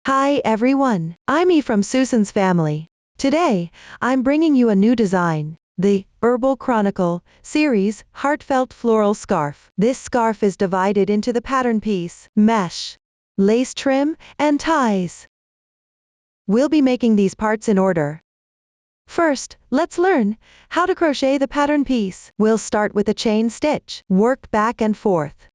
Hi everyone, I'm E from Susan's family. Today, I'm bringing you a new design, the Herbal Chronicle series Heartfelt Floral Scarf. This scarf is divided into the pattern piece, mesh, lace trim, and ties. We'll be making these parts in order. First, let's learn how to crochet the pattern piece. We'll start with a chain stitch, work back and forth.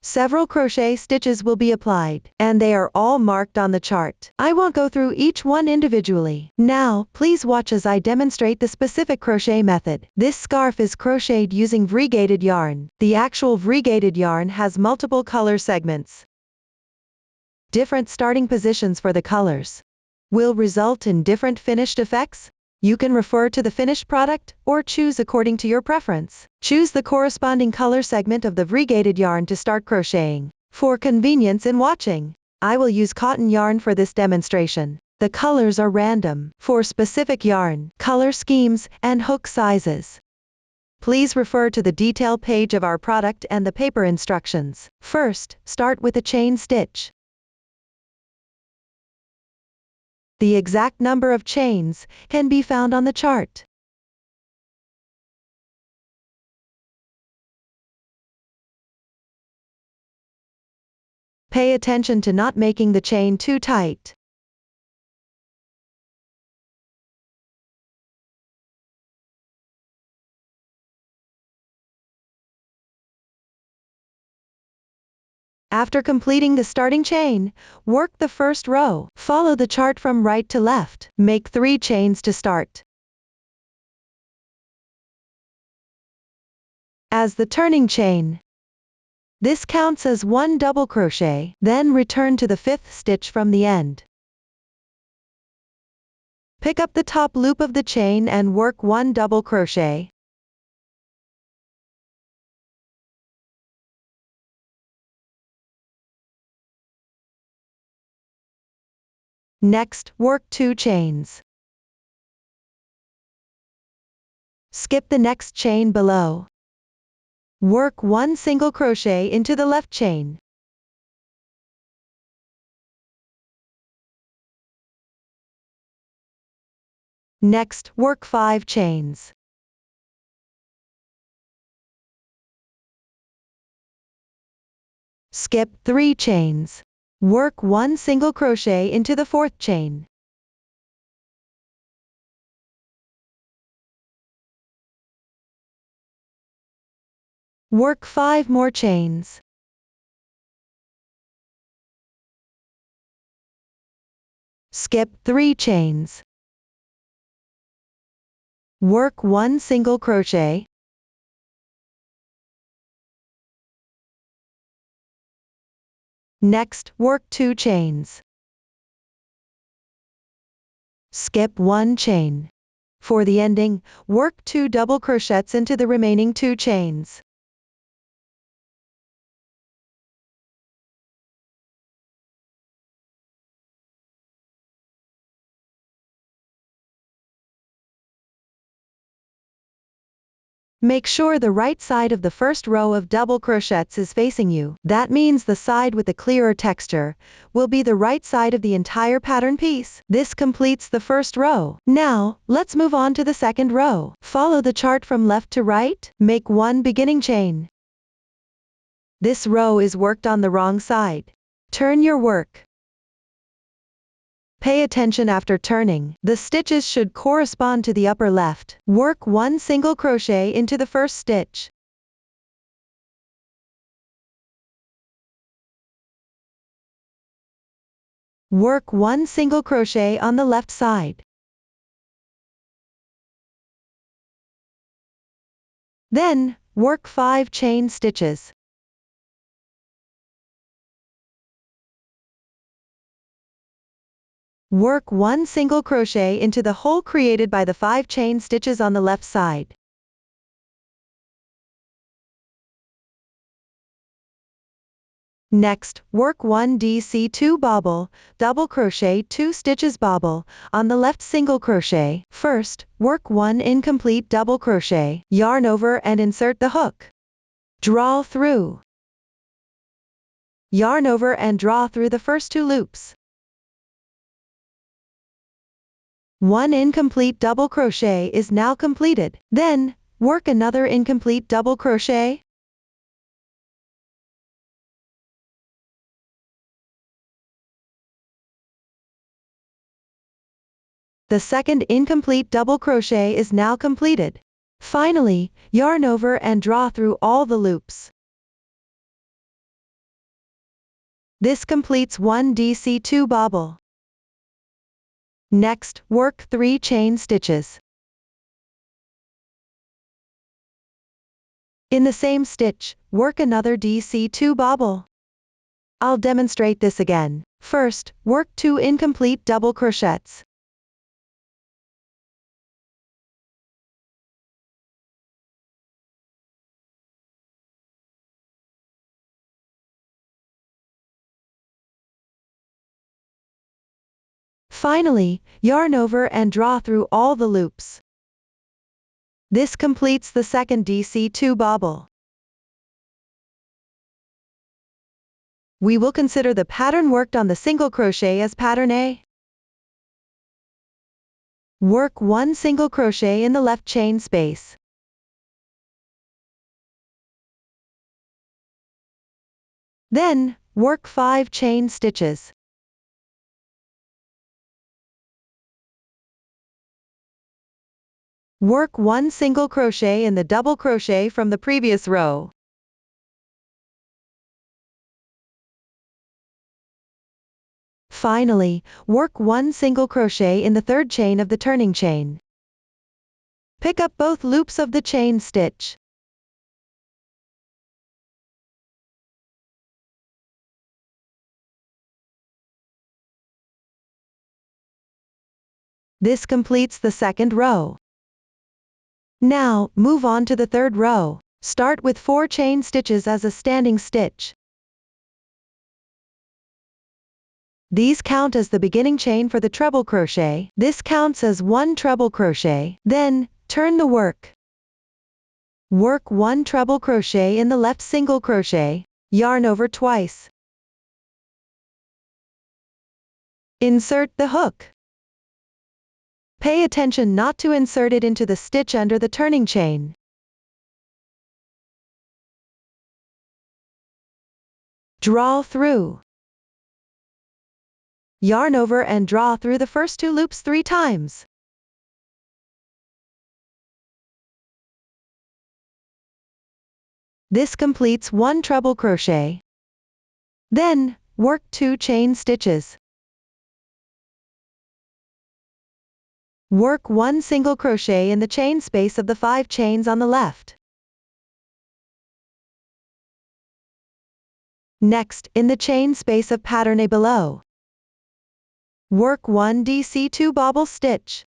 Several crochet stitches will be applied, and they are all marked on the chart. I won't go through each one individually. Now, please watch as I demonstrate the specific crochet method. This scarf is crocheted using variegated yarn. The actual variegated yarn has multiple color segments. Different starting positions for the colors will result in different finished effects. You can refer to the finished product, or choose according to your preference. Choose the corresponding color segment of the variegated yarn to start crocheting. For convenience in watching, I will use cotton yarn for this demonstration. The colors are random for specific yarn, color schemes, and hook sizes. Please refer to the detail page of our product and the paper instructions. First, start with a chain stitch. The exact number of chains can be found on the chart. Pay attention to not making the chain too tight. After completing the starting chain, work the first row. Follow the chart from right to left. Make 3 chains to start. As the turning chain, this counts as 1 double crochet, then return to the 5th stitch from the end. Pick up the top loop of the chain and work 1 double crochet. Next, work 2 chains. Skip the next chain below. Work 1 single crochet into the left chain. Next, work 5 chains. Skip 3 chains. Work 1 single crochet into the 4th chain. Work 5 more chains. Skip 3 chains. Work 1 single crochet. Next, work 2 chains. Skip 1 chain. For the ending, work 2 double crochets into the remaining 2 chains. Make sure the right side of the first row of double crochets is facing you. That means the side with the clearer texture will be the right side of the entire pattern piece. This completes the first row. Now, let's move on to the second row. Follow the chart from left to right. Make 1 beginning chain. This row is worked on the wrong side. Turn your work. Pay attention after turning. The stitches should correspond to the upper left. Work 1 single crochet into the first stitch. Work 1 single crochet on the left side. Then, work 5 chain stitches. Work 1 single crochet into the hole created by the 5 chain stitches on the left side. Next, work 1 DC2 bobble, double crochet 2 stitches bobble, on the left single crochet. First, work 1 incomplete double crochet, yarn over and insert the hook. Draw through. Yarn over and draw through the first 2 loops. One incomplete double crochet is now completed. Then, work another incomplete double crochet. The second incomplete double crochet is now completed. Finally, yarn over and draw through all the loops. This completes one DC2 bobble. Next, work 3 chain stitches. In the same stitch, work another DC2 bobble. I'll demonstrate this again. First, work 2 incomplete double crochets. Finally, yarn over and draw through all the loops. This completes the second DC2 bobble. We will consider the pattern worked on the single crochet as pattern A. Work 1 single crochet in the left chain space. Then, work 5 chain stitches. Work 1 single crochet in the double crochet from the previous row. Finally, work 1 single crochet in the third chain of the turning chain. Pick up both loops of the chain stitch. This completes the second row. Now, move on to the third row. Start with 4 chain stitches as a standing stitch. These count as the beginning chain for the treble crochet. This counts as 1 treble crochet. Then, turn the work. Work 1 treble crochet in the left single crochet. Yarn over twice. Insert the hook. Pay attention not to insert it into the stitch under the turning chain. Draw through. Yarn over and draw through the first 2 loops 3 times. This completes 1 treble crochet. Then, work 2 chain stitches. Work 1 single crochet in the chain space of the 5 chains on the left. Next, in the chain space of pattern A below, work 1 DC2 bobble stitch.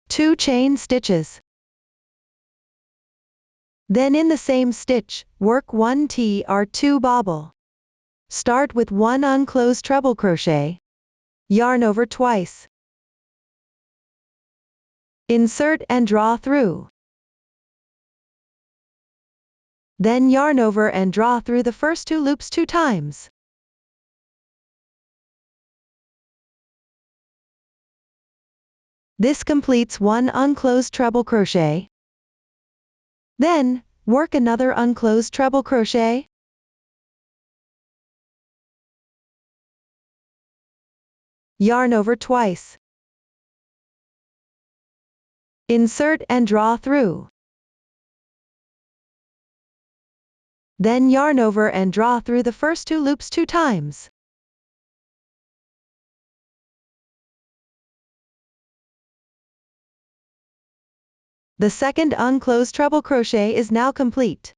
Two chain stitches. Then in the same stitch, work 1 TR2 bobble. Start with 1 unclosed treble crochet. Yarn over twice. Insert and draw through. Then yarn over and draw through the first 2 loops 2 times. This completes 1 unclosed treble crochet. Then, work another unclosed treble crochet. Yarn over twice. Insert and draw through. Then yarn over and draw through the first 2 loops 2 times. The second unclosed treble crochet is now complete.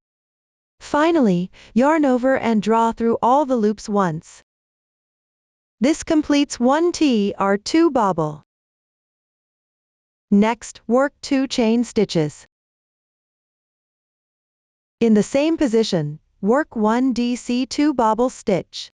Finally, yarn over and draw through all the loops once. This completes 1 TR2 bobble. Next, work 2 chain stitches. In the same position, work 1 DC2 bobble stitch.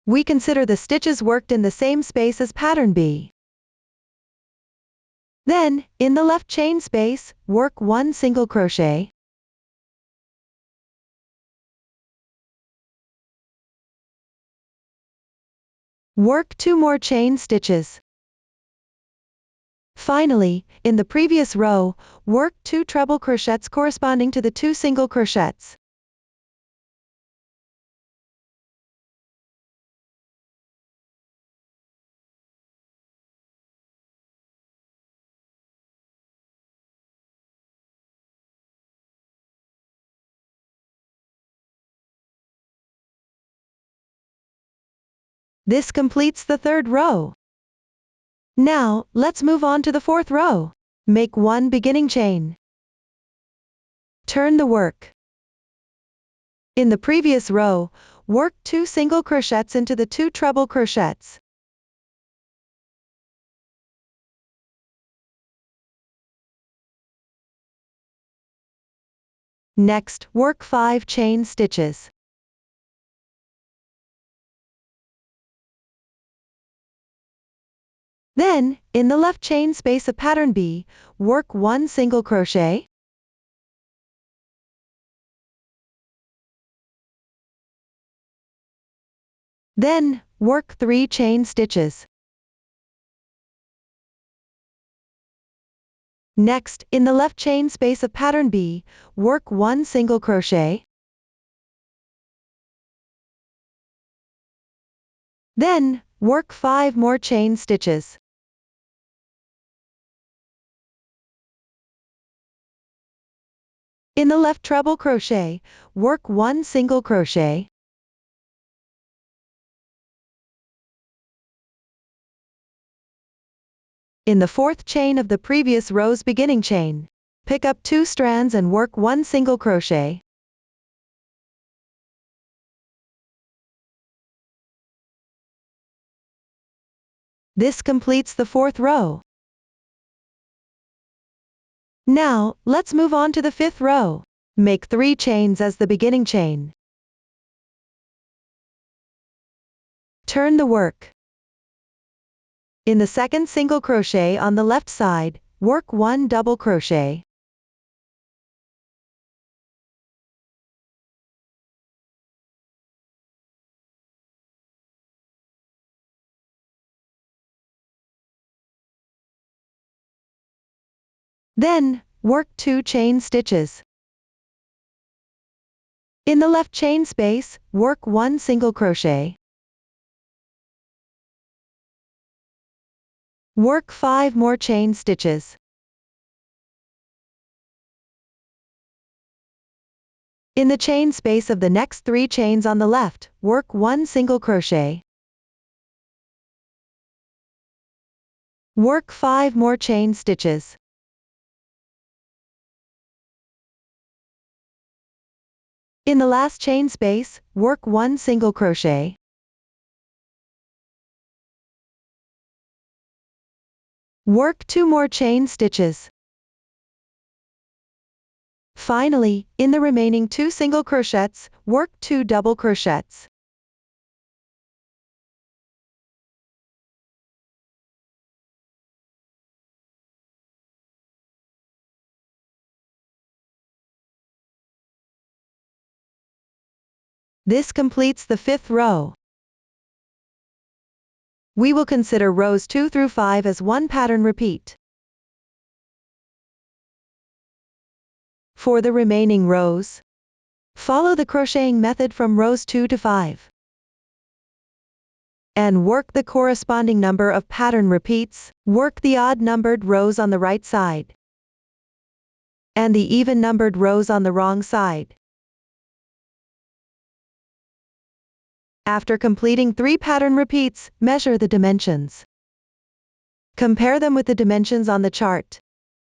We consider the stitches worked in the same space as pattern B. Then, in the left chain space, work 1 single crochet. Work 2 more chain stitches. Finally, in the previous row, work 2 treble crochets corresponding to the 2 single crochets. This completes the third row. Now, let's move on to the fourth row. Make 1 beginning chain. Turn the work. In the previous row, work 2 single crochets into the 2 treble crochets. Next, work 5 chain stitches. Then, in the left chain space of pattern B, work 1 single crochet. Then, work 3 chain stitches. Next, in the left chain space of pattern B, work 1 single crochet. Then, work 5 more chain stitches. In the left treble crochet, work 1 single crochet. In the fourth chain of the previous row's beginning chain, pick up 2 strands and work 1 single crochet. This completes the fourth row. Now, let's move on to the fifth row. Make 3 chains as the beginning chain. Turn the work. In the second single crochet on the left side, work 1 double crochet. Then, work 2 chain stitches. In the left chain space, work 1 single crochet. Work 5 more chain stitches. In the chain space of the next 3 chains on the left, work 1 single crochet. Work 5 more chain stitches. In the last chain space, work 1 single crochet. Work 2 more chain stitches. Finally, in the remaining 2 single crochets, work 2 double crochets. This completes the fifth row. We will consider rows 2 through 5 as one pattern repeat. For the remaining rows, follow the crocheting method from rows 2 to 5. And work the corresponding number of pattern repeats. Work the odd-numbered rows on the right side and the even-numbered rows on the wrong side. After completing 3 pattern repeats, measure the dimensions. Compare them with the dimensions on the chart.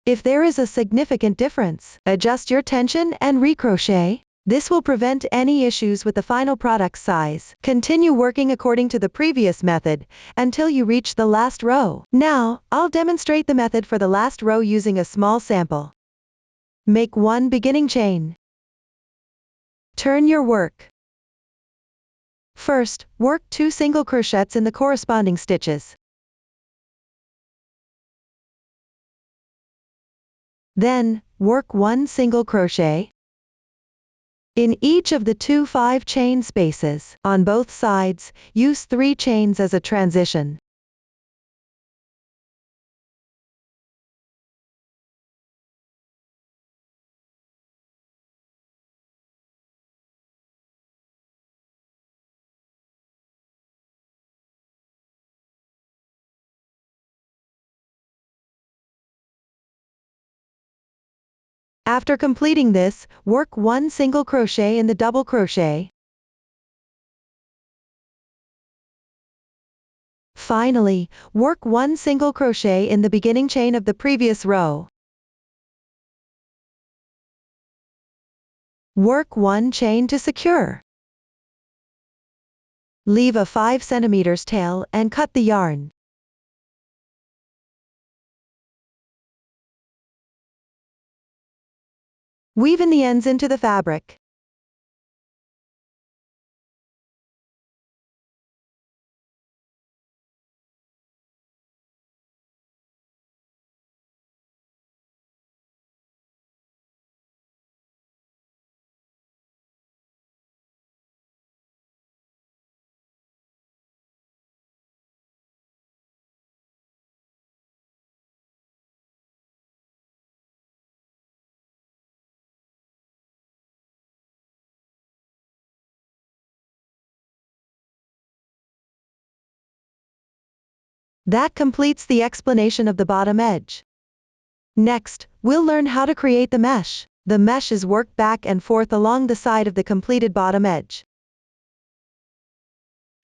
If there is a significant difference, adjust your tension and recrochet. This will prevent any issues with the final product size. Continue working according to the previous method until you reach the last row. Now, I'll demonstrate the method for the last row using a small sample. Make 1 beginning chain. Turn your work. First, work 2 single crochets in the corresponding stitches. Then, work 1 single crochet in each of the 2 5-chain spaces. On both sides, use 3 chains as a transition. After completing this, work 1 single crochet in the double crochet. Finally, work 1 single crochet in the beginning chain of the previous row. Work 1 chain to secure. Leave a 5 cm tail and cut the yarn. Weave in the ends into the fabric. That completes the explanation of the bottom edge. Next, we'll learn how to create the mesh. The mesh is worked back and forth along the side of the completed bottom edge.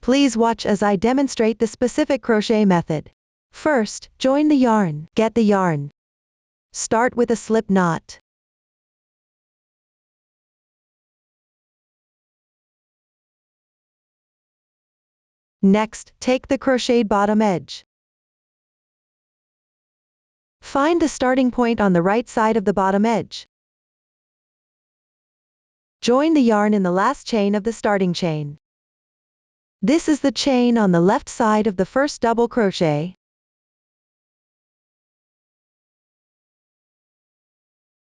Please watch as I demonstrate the specific crochet method. First, join the yarn. Get the yarn. Start with a slip knot. Next, take the crocheted bottom edge. Find the starting point on the right side of the bottom edge. Join the yarn in the last chain of the starting chain. This is the chain on the left side of the first double crochet.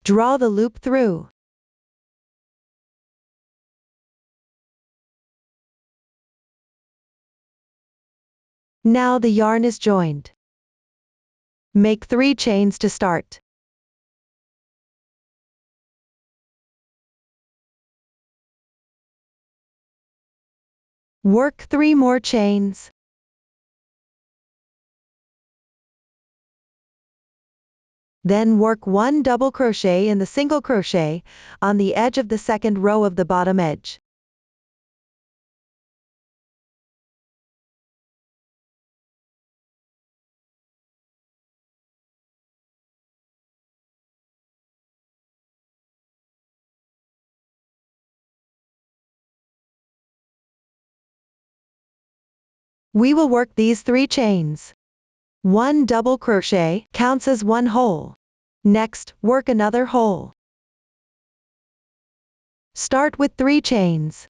Draw the loop through. Now the yarn is joined. Make 3 chains to start. Work 3 more chains. Then work 1 double crochet in the single crochet on the edge of the second row of the bottom edge. We will work these 3 chains. 1 double crochet counts as 1 hole. Next, work another hole. Start with 3 chains.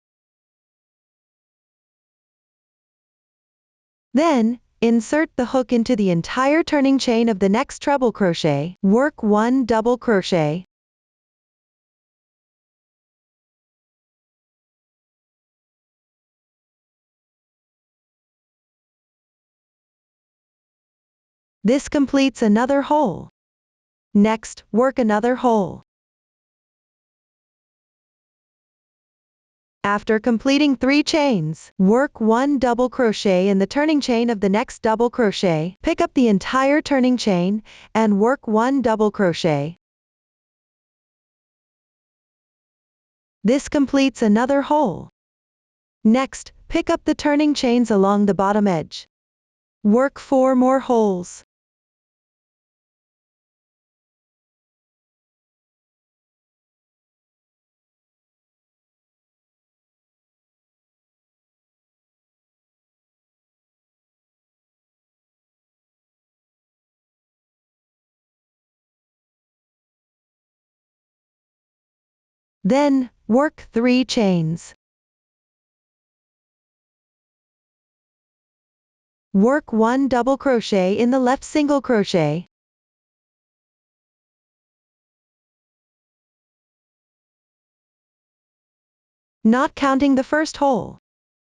Then, insert the hook into the entire turning chain of the next treble crochet. Work 1 double crochet. This completes another hole. Next, work another hole. After completing 3 chains, work 1 double crochet in the turning chain of the next double crochet. Pick up the entire turning chain and work 1 double crochet. This completes another hole. Next, pick up the turning chains along the bottom edge. Work 4 more holes. Then, work 3 chains. Work 1 double crochet in the left single crochet. Not counting the first hole.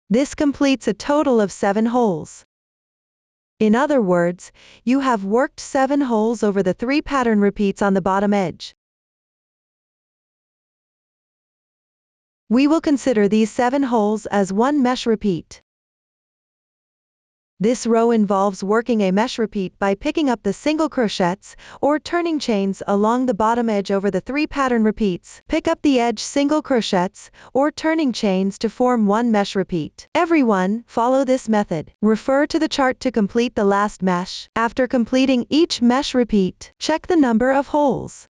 This completes a total of 7 holes. In other words, you have worked 7 holes over the 3 pattern repeats on the bottom edge. We will consider these 7 holes as one mesh repeat. This row involves working a mesh repeat by picking up the single crochets, or turning chains along the bottom edge over the 3 pattern repeats. Pick up the edge single crochets, or turning chains to form one mesh repeat. Everyone, follow this method. Refer to the chart to complete the last mesh. After completing each mesh repeat, check the number of holes.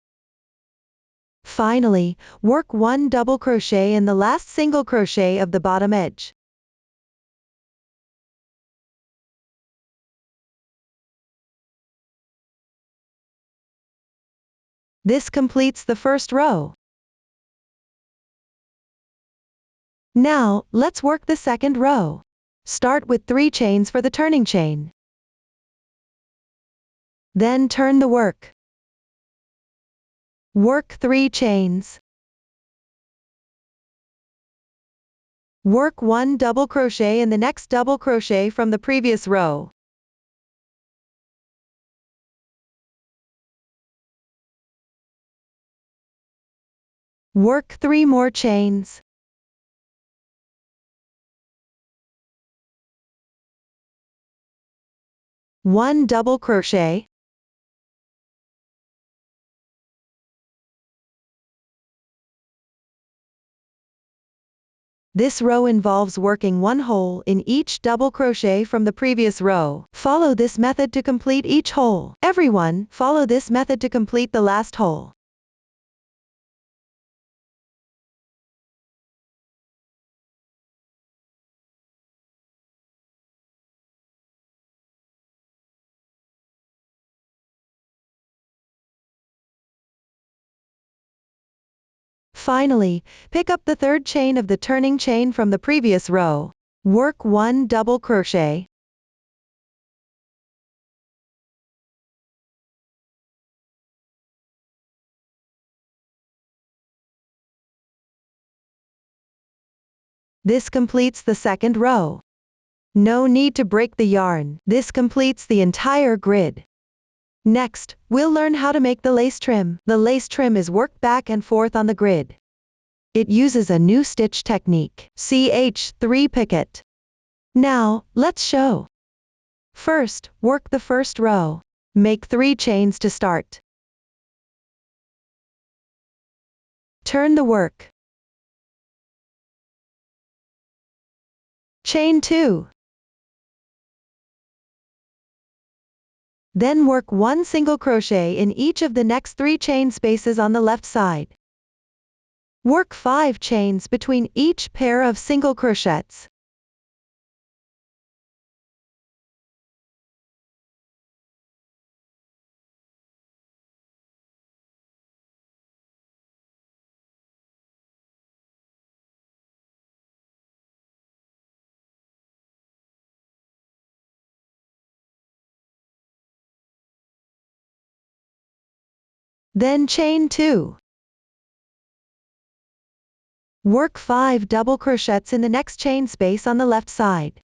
Finally, work 1 double crochet in the last single crochet of the bottom edge. This completes the first row. Now, let's work the second row. Start with 3 chains for the turning chain. Then turn the work. Work 3 chains. Work 1 double crochet in the next double crochet from the previous row. Work 3 more chains. One double crochet. This row involves working 1 hole in each double crochet from the previous row. Follow this method to complete each hole. Everyone, follow this method to complete the last hole. Finally, pick up the third chain of the turning chain from the previous row. Work 1 double crochet. This completes the second row. No need to break the yarn. This completes the entire grid. Next, we'll learn how to make the lace trim. The lace trim is worked back and forth on the grid. It uses a new stitch technique, CH3 picket. Now, let's show. First, work the first row. Make 3 chains to start. Turn the work. Chain 2. Then work 1 single crochet in each of the next 3 chain spaces on the left side. Work 5 chains between each pair of single crochets. Then chain 2. Work 5 double crochets in the next chain space on the left side.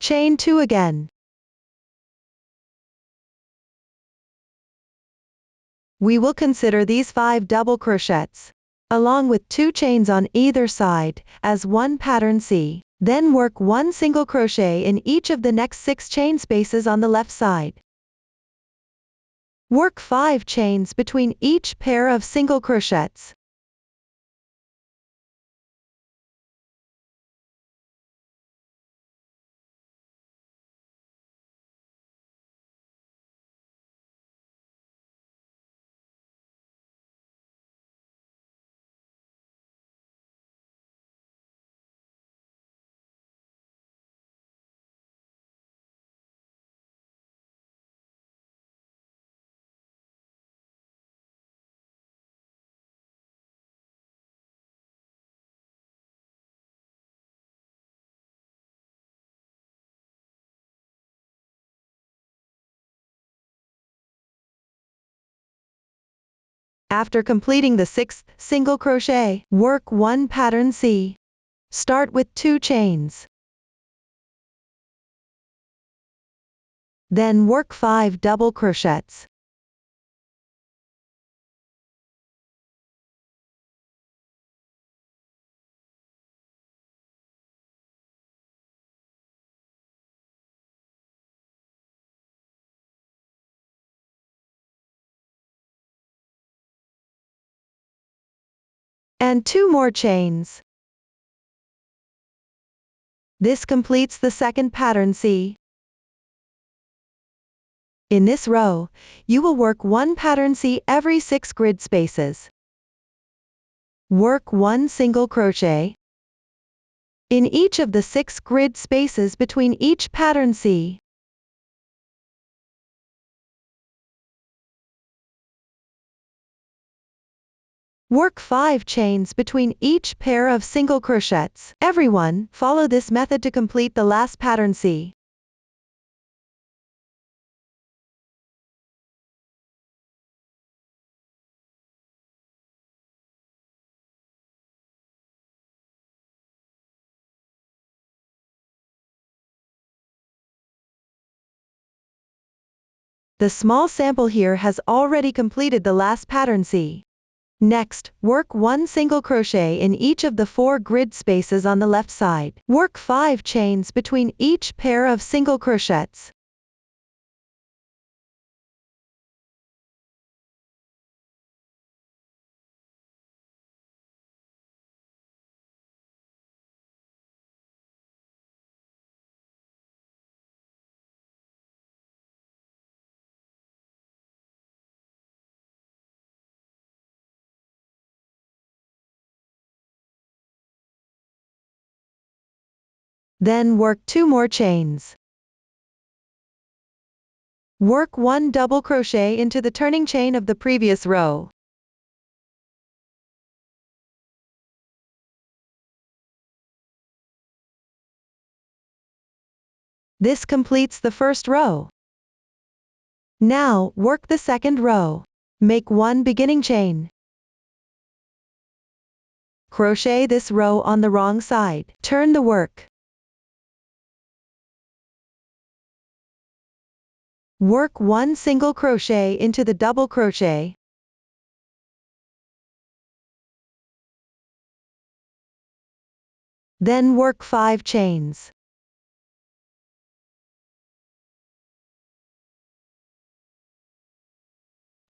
Chain 2 again. We will consider these 5 double crochets, along with 2 chains on either side, as one pattern C. Then work 1 single crochet in each of the next 6 chain spaces on the left side. Work 5 chains between each pair of single crochets. After completing the 6th single crochet, work 1 pattern C. Start with 2 chains. Then work 5 double crochets. And 2 more chains. This completes the 2nd pattern C. In this row, you will work 1 pattern C every 6 grid spaces. Work 1 single crochet in each of the 6 grid spaces between each pattern C. Work 5 chains between each pair of single crochets. Everyone, follow this method to complete the last pattern C. The small sample here has already completed the last pattern C. Next, work 1 single crochet in each of the 4 grid spaces on the left side. Work 5 chains between each pair of single crochets. Then work 2 more chains. Work 1 double crochet into the turning chain of the previous row. This completes the first row. Now, work the second row. Make 1 beginning chain. Crochet this row on the wrong side. Turn the work. Work 1 single crochet into the double crochet. Then work 5 chains.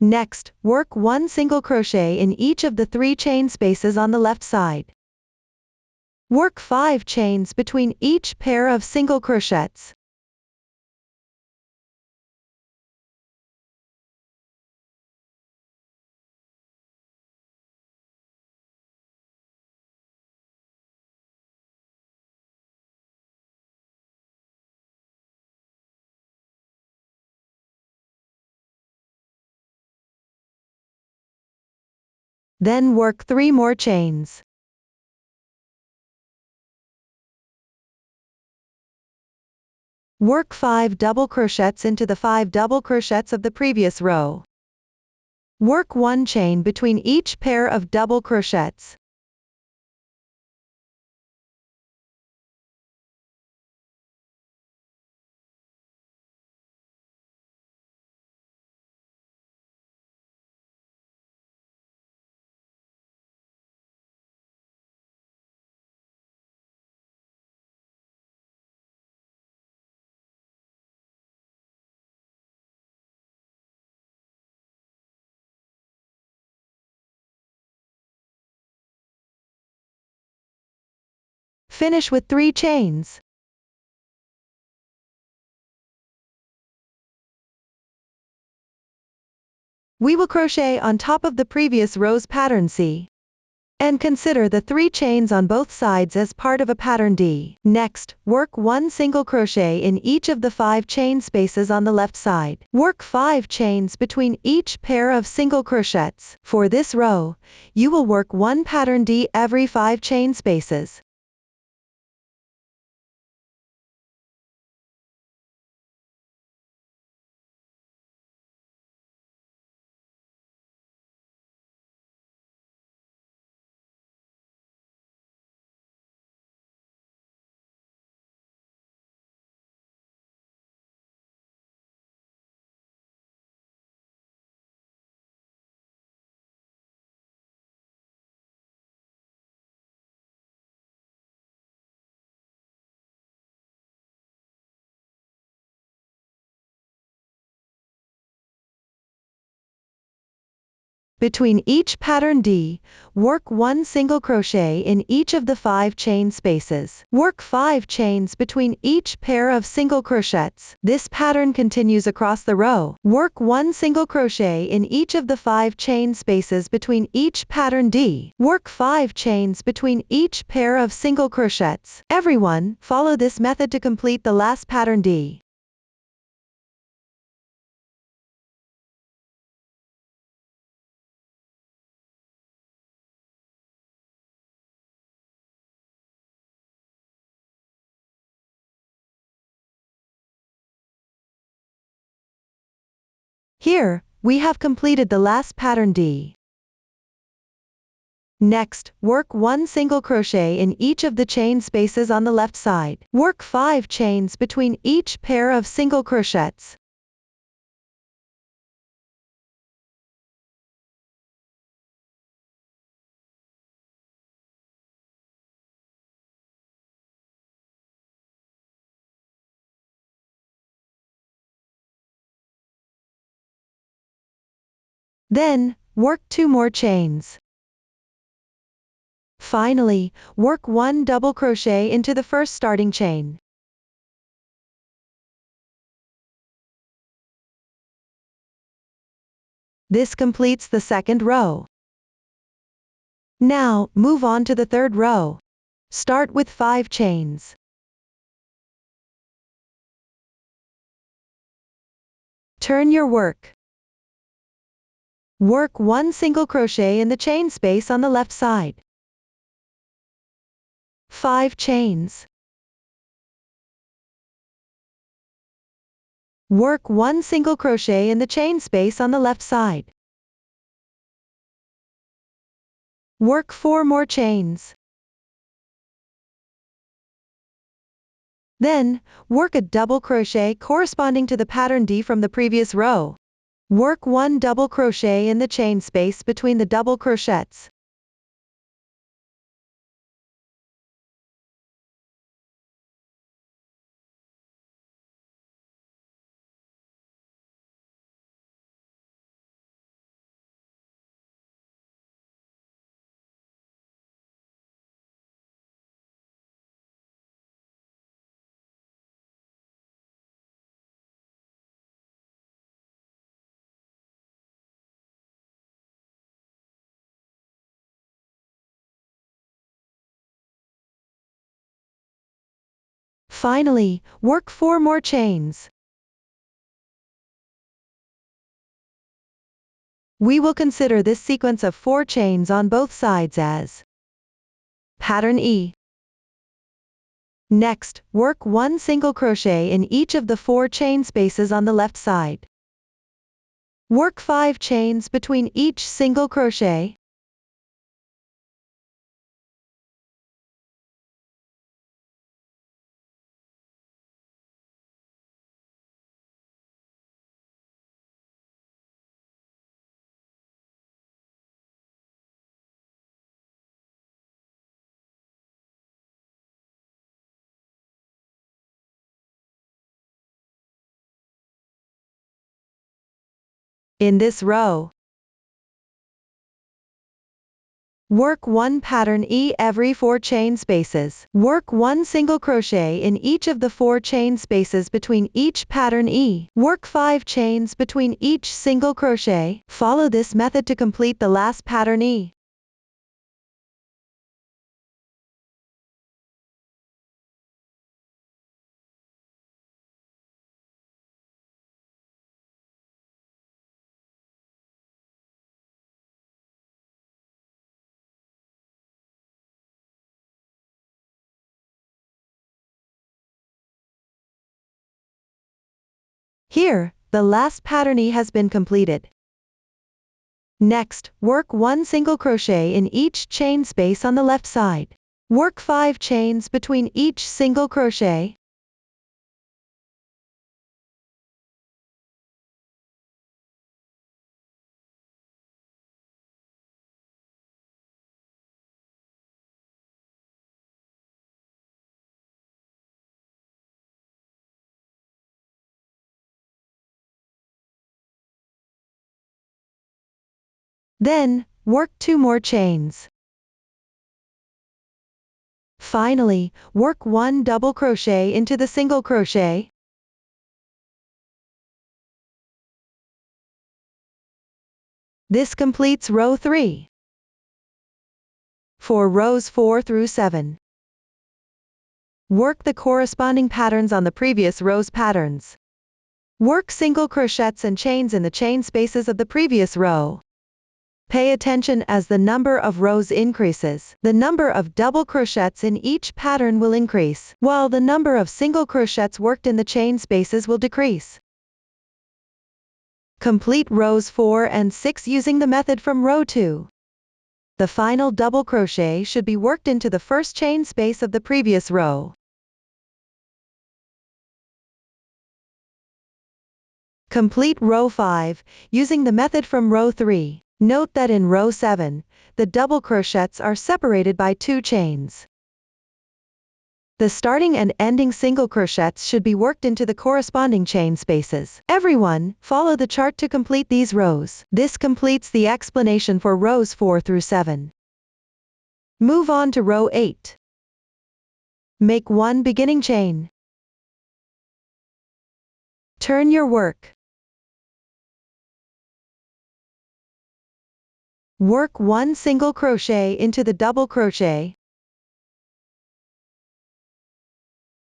Next, work 1 single crochet in each of the 3 chain spaces on the left side. Work 5 chains between each pair of single crochets. Then work 3 more chains. Work 5 double crochets into the 5 double crochets of the previous row. Work 1 chain between each pair of double crochets. Finish with 3 chains. We will crochet on top of the previous row's pattern C. And consider the 3 chains on both sides as part of a pattern D. Next, work 1 single crochet in each of the 5 chain spaces on the left side. Work 5 chains between each pair of single crochets. For this row, you will work 1 pattern D every 5 chain spaces. Between each pattern D, work 1 single crochet in each of the 5 chain spaces. Work 5 chains between each pair of single crochets. This pattern continues across the row. Work 1 single crochet in each of the 5 chain spaces between each pattern D. Work 5 chains between each pair of single crochets. Everyone, follow this method to complete the last pattern D. Here, we have completed the last pattern D. Next, work 1 single crochet in each of the chain spaces on the left side. Work 5 chains between each pair of single crochets. Then, work 2 more chains. Finally, work 1 double crochet into the first starting chain. This completes the second row. Now, move on to the third row. Start with 5 chains. Turn your work. Work 1 single crochet in the chain space on the left side. 5 chains. Work 1 single crochet in the chain space on the left side. Work 4 more chains. Then, work a double crochet corresponding to the pattern D from the previous row. Work 1 double crochet in the chain space between the double crochets. Finally, work 4 more chains. We will consider this sequence of 4 chains on both sides as pattern E. Next, work 1 single crochet in each of the 4 chain spaces on the left side. Work 5 chains between each single crochet. In this row, work 1 pattern E every 4 chain spaces. Work 1 single crochet in each of the 4 chain spaces between each pattern E. Work 5 chains between each single crochet. Follow this method to complete the last pattern E. Here, the last pattern E has been completed. Next, work 1 single crochet in each chain space on the left side. Work 5 chains between each single crochet. Then, work 2 more chains. Finally, work 1 double crochet into the single crochet. This completes row 3. For rows 4 through 7, work the corresponding patterns on the previous row's patterns. Work single crochets and chains in the chain spaces of the previous row. Pay attention as the number of rows increases. The number of double crochets in each pattern will increase, while the number of single crochets worked in the chain spaces will decrease. Complete rows 4 and 6 using the method from row 2. The final double crochet should be worked into the first chain space of the previous row. Complete row 5, using the method from row 3. Note that in row 7, the double crochets are separated by 2 chains. The starting and ending single crochets should be worked into the corresponding chain spaces. Everyone, follow the chart to complete these rows. This completes the explanation for rows 4 through 7. Move on to row 8. Make 1 beginning chain. Turn your work. Work 1 single crochet into the double crochet.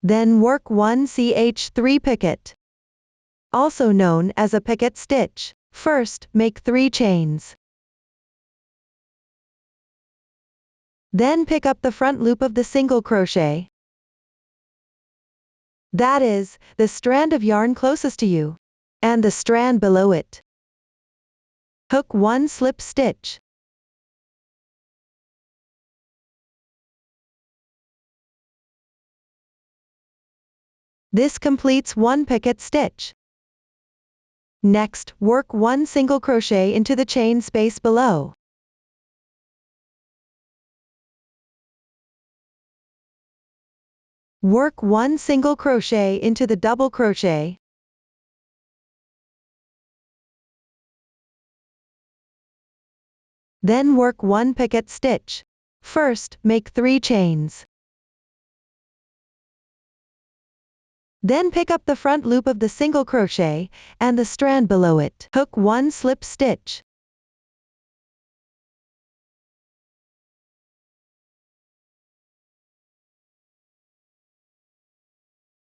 Then work 1 ch3 picket, also known as a picket stitch. First, make 3 chains. Then pick up the front loop of the single crochet. That is, the strand of yarn closest to you, and the strand below it. Hook 1 slip stitch. This completes 1 picket stitch. Next, work 1 single crochet into the chain space below. Work 1 single crochet into the double crochet. Then work 1 picket stitch. First, make 3 chains. Then pick up the front loop of the single crochet, and the strand below it. Hook 1 slip stitch.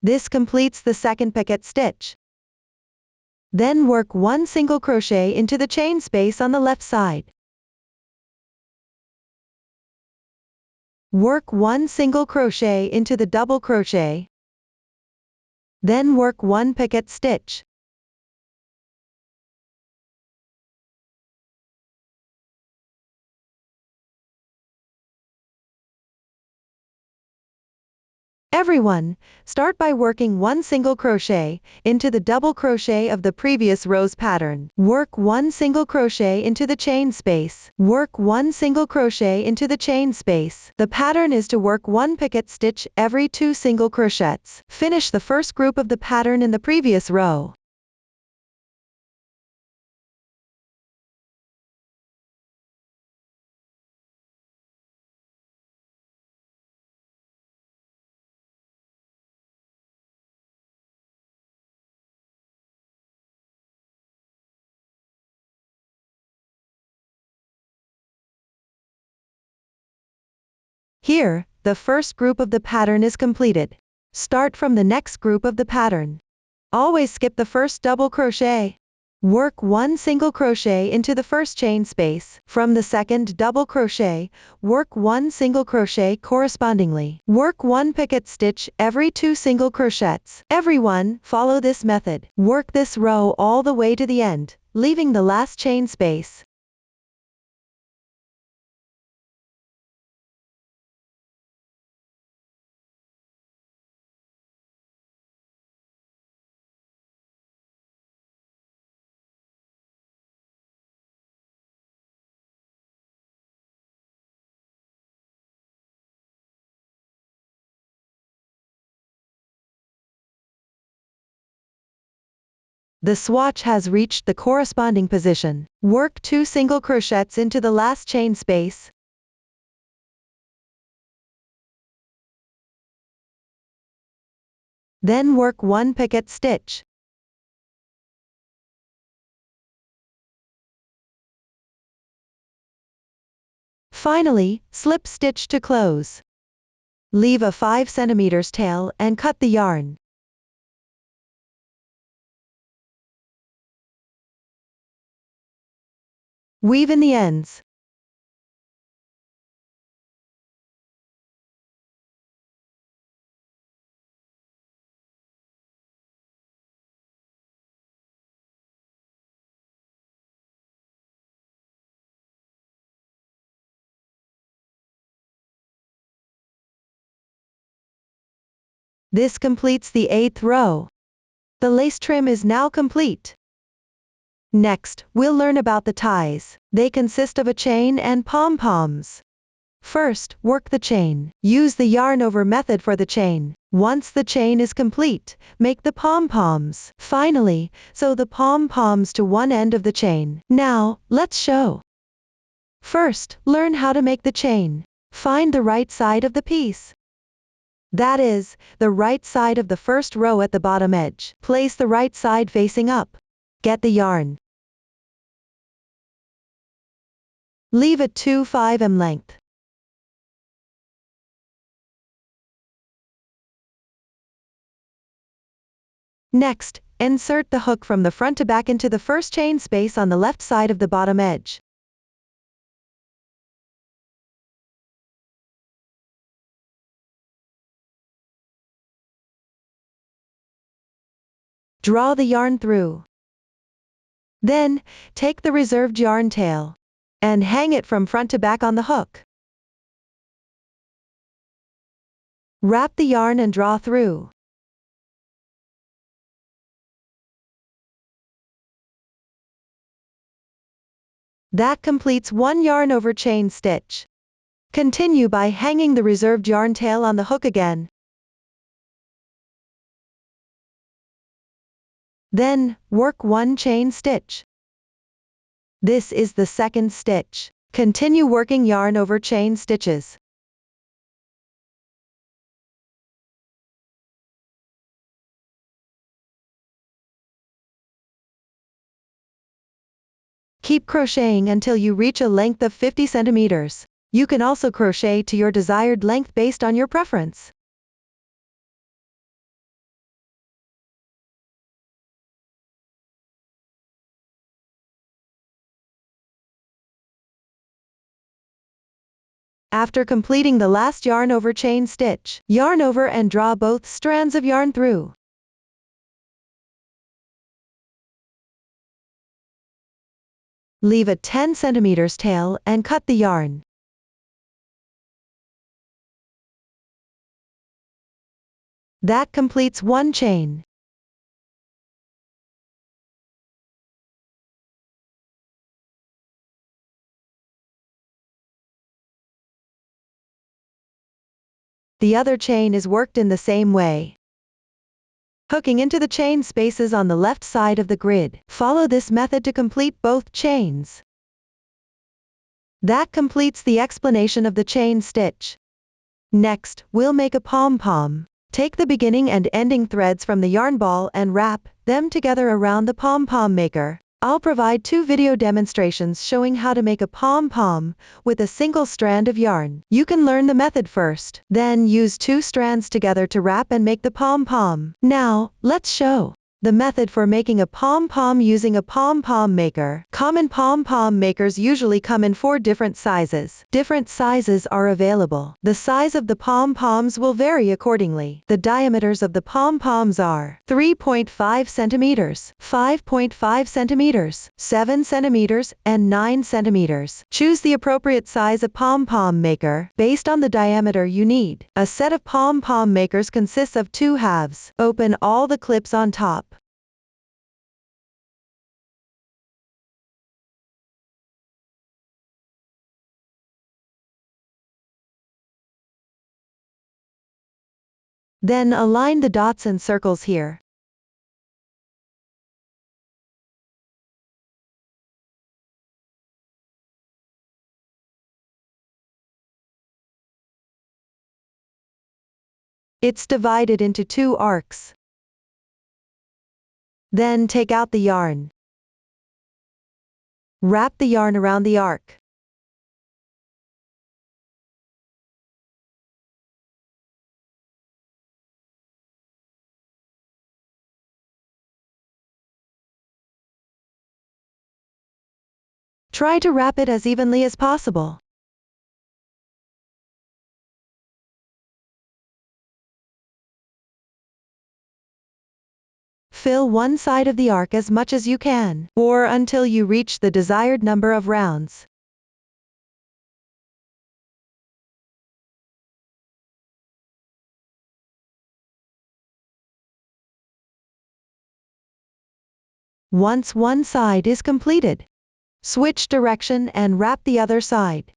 This completes the second picket stitch. Then work 1 single crochet into the chain space on the left side. Work 1 single crochet into the double crochet. Then work 1 picket stitch. Everyone, start by working 1 single crochet into the double crochet of the previous row's pattern. Work 1 single crochet into the chain space. Work 1 single crochet into the chain space. The pattern is to work 1 picket stitch every 2 single crochets. Finish the first group of the pattern in the previous row. Here, the first group of the pattern is completed. Start from the next group of the pattern. Always skip the first double crochet. Work 1 single crochet into the first chain space. From the second double crochet, work 1 single crochet correspondingly. Work 1 picket stitch every 2 single crochets. Everyone, follow this method. Work this row all the way to the end, leaving the last chain space. The swatch has reached the corresponding position. Work 2 single crochets into the last chain space. Then work 1 picket stitch. Finally, slip stitch to close. Leave a 5 cm tail and cut the yarn. Weave in the ends. This completes the 8th row. The lace trim is now complete. Next, we'll learn about the ties. They consist of a chain and pom-poms. First, work the chain. Use the yarn over method for the chain. Once the chain is complete, make the pom-poms. Finally, sew the pom-poms to one end of the chain. Now, let's show. First, learn how to make the chain. Find the right side of the piece. That is, the right side of the first row at the bottom edge. Place the right side facing up. Get the yarn. Leave a 2-5 m length. Next, insert the hook from the front to back into the first chain space on the left side of the bottom edge. Draw the yarn through. Then, take the reserved yarn tail and hang it from front to back on the hook. Wrap the yarn and draw through. That completes one yarn over chain stitch. Continue by hanging the reserved yarn tail on the hook again. Then, work 1 chain stitch. This is the second stitch. Continue working yarn over chain stitches. Keep crocheting until you reach a length of 50 centimeters. You can also crochet to your desired length based on your preference. After completing the last yarn over chain stitch, yarn over and draw both strands of yarn through. Leave a 10 centimeters tail and cut the yarn. That completes one chain. The other chain is worked in the same way. Hooking into the chain spaces on the left side of the grid. Follow this method to complete both chains. That completes the explanation of the chain stitch. Next, we'll make a pom-pom. Take the beginning and ending threads from the yarn ball and wrap them together around the pom-pom maker. I'll provide 2 video demonstrations showing how to make a pom-pom with a single strand of yarn. You can learn the method first, then use 2 strands together to wrap and make the pom-pom. Now, let's show the method for making a pom-pom using a pom-pom maker. Common pom-pom makers usually come in 4 different sizes. Different sizes are available. The size of the pom-poms will vary accordingly. The diameters of the pom-poms are 3.5 centimeters, 5.5 centimeters, 7 centimeters, and 9 centimeters. Choose the appropriate size of pom-pom maker based on the diameter you need. A set of pom-pom makers consists of 2 halves. Open all the clips on top. Then align the dots and circles here. It's divided into 2 arcs. Then take out the yarn. Wrap the yarn around the arc. Try to wrap it as evenly as possible. Fill one side of the arc as much as you can, or until you reach the desired number of rounds. Once one side is completed, switch direction and wrap the other side.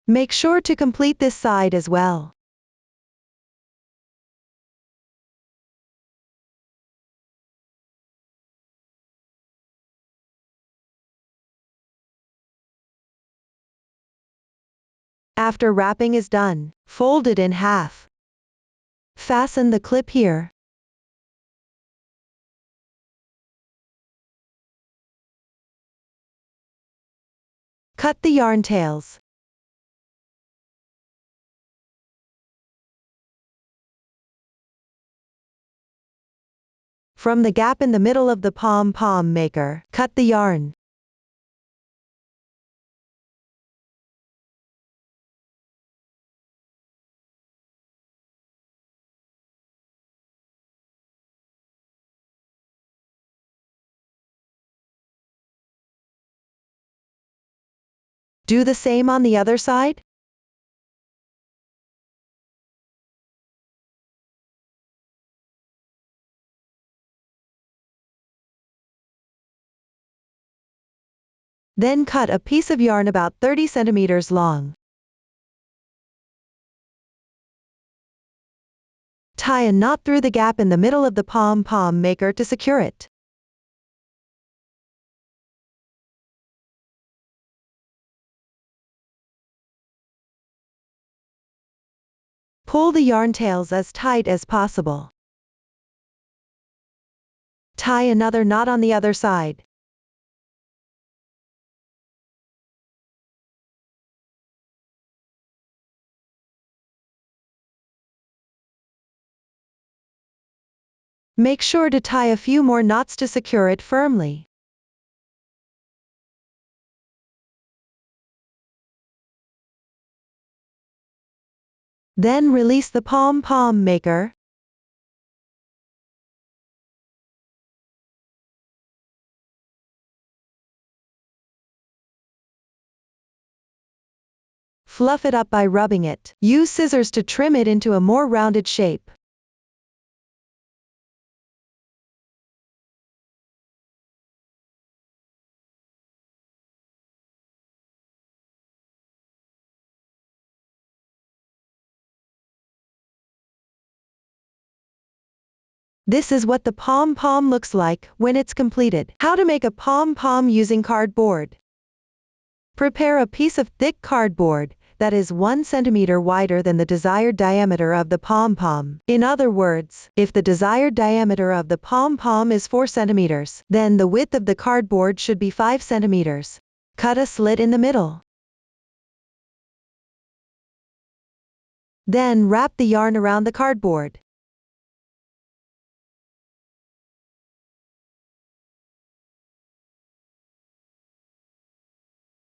Make sure to complete this side as well. After wrapping is done, fold it in half. Fasten the clip here. Cut the yarn tails. From the gap in the middle of the pom-pom maker, cut the yarn. Do the same on the other side. Then cut a piece of yarn about 30 centimeters long. Tie a knot through the gap in the middle of the pom-pom maker to secure it. Pull the yarn tails as tight as possible. Tie another knot on the other side. Make sure to tie a few more knots to secure it firmly. Then release the pom-pom maker. Fluff it up by rubbing it. Use scissors to trim it into a more rounded shape. This is what the pom-pom looks like when it's completed. How to make a pom-pom using cardboard. Prepare a piece of thick cardboard that is 1 centimeter wider than the desired diameter of the pom-pom. In other words, if the desired diameter of the pom-pom is 4 centimeters, then the width of the cardboard should be 5 centimeters. Cut a slit in the middle. Then wrap the yarn around the cardboard.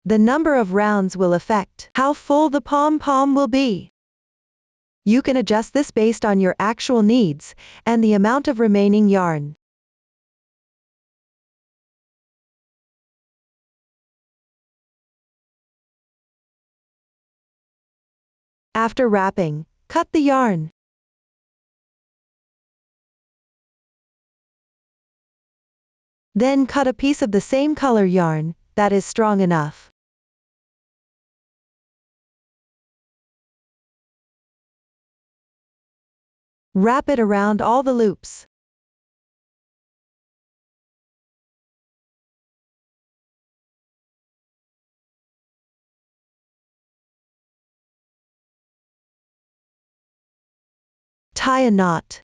The number of rounds will affect how full the pom-pom will be. You can adjust this based on your actual needs and the amount of remaining yarn. After wrapping, cut the yarn. Then cut a piece of the same color yarn that is strong enough. Wrap it around all the loops. Tie a knot.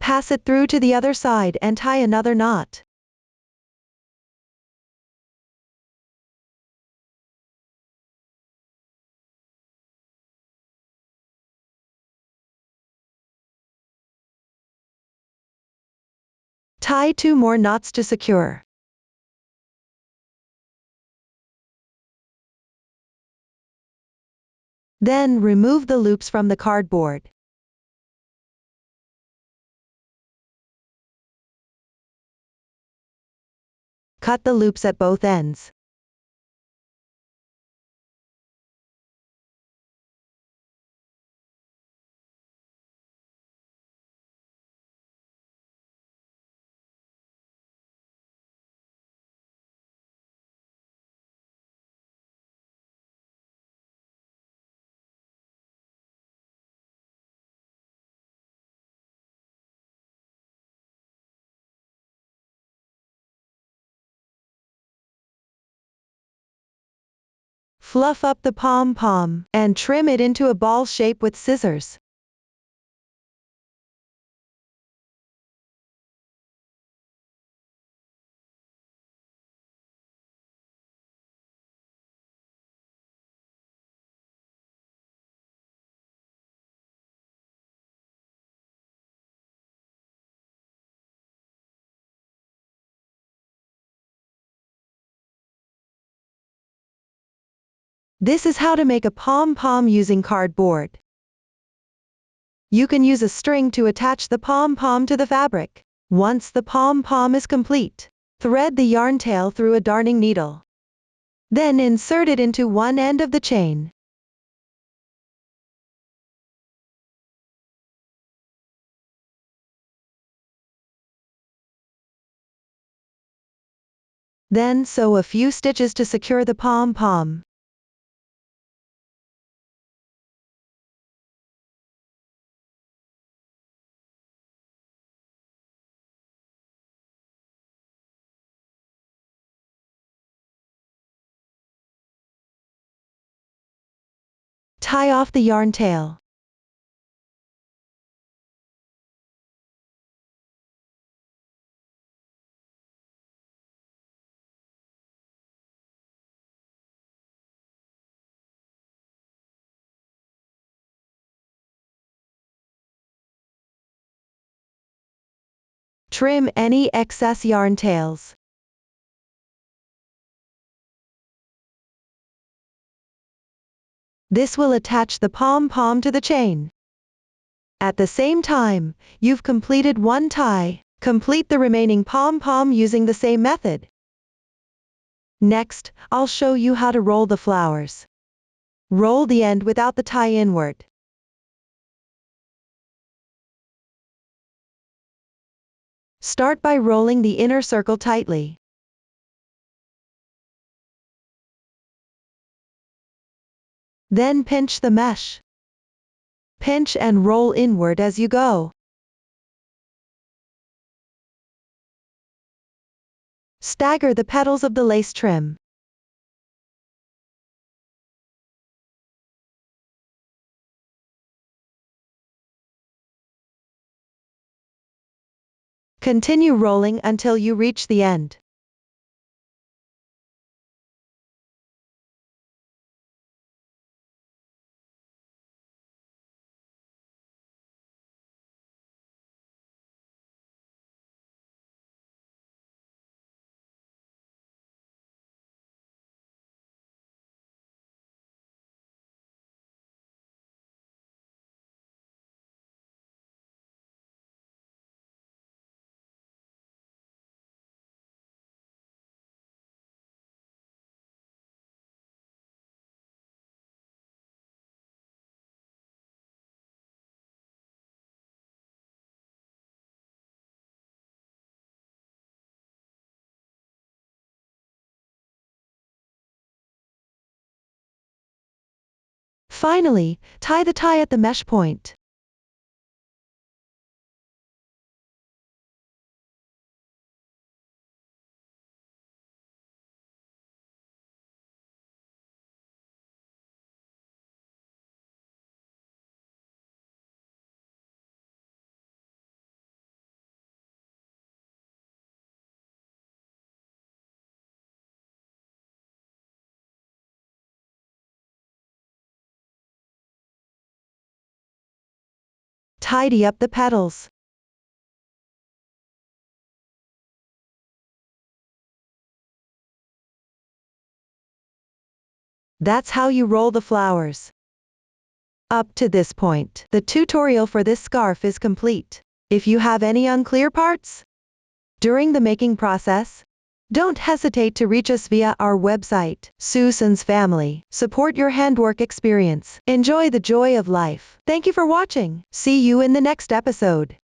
Pass it through to the other side and tie another knot. Tie 2 more knots to secure. Then remove the loops from the cardboard. Cut the loops at both ends. Fluff up the pom-pom and trim it into a ball shape with scissors. This is how to make a pom-pom using cardboard. You can use a string to attach the pom-pom to the fabric. Once the pom-pom is complete, thread the yarn tail through a darning needle. Then insert it into one end of the chain. Then sew a few stitches to secure the pom-pom. Tie off the yarn tail. Trim any excess yarn tails. This will attach the pom-pom to the chain. At the same time, you've completed one tie. Complete the remaining pom-pom using the same method. Next, I'll show you how to roll the flowers. Roll the end without the tie inward. Start by rolling the inner circle tightly. Then pinch the mesh. Pinch and roll inward as you go. Stagger the petals of the lace trim. Continue rolling until you reach the end. Finally, tie the tie at the mesh point. Tidy up the petals. That's how you roll the flowers. Up to this point, the tutorial for this scarf is complete. If you have any unclear parts during the making process, don't hesitate to reach us via our website, Susan's Family. Support your handwork experience. Enjoy the joy of life. Thank you for watching. See you in the next episode.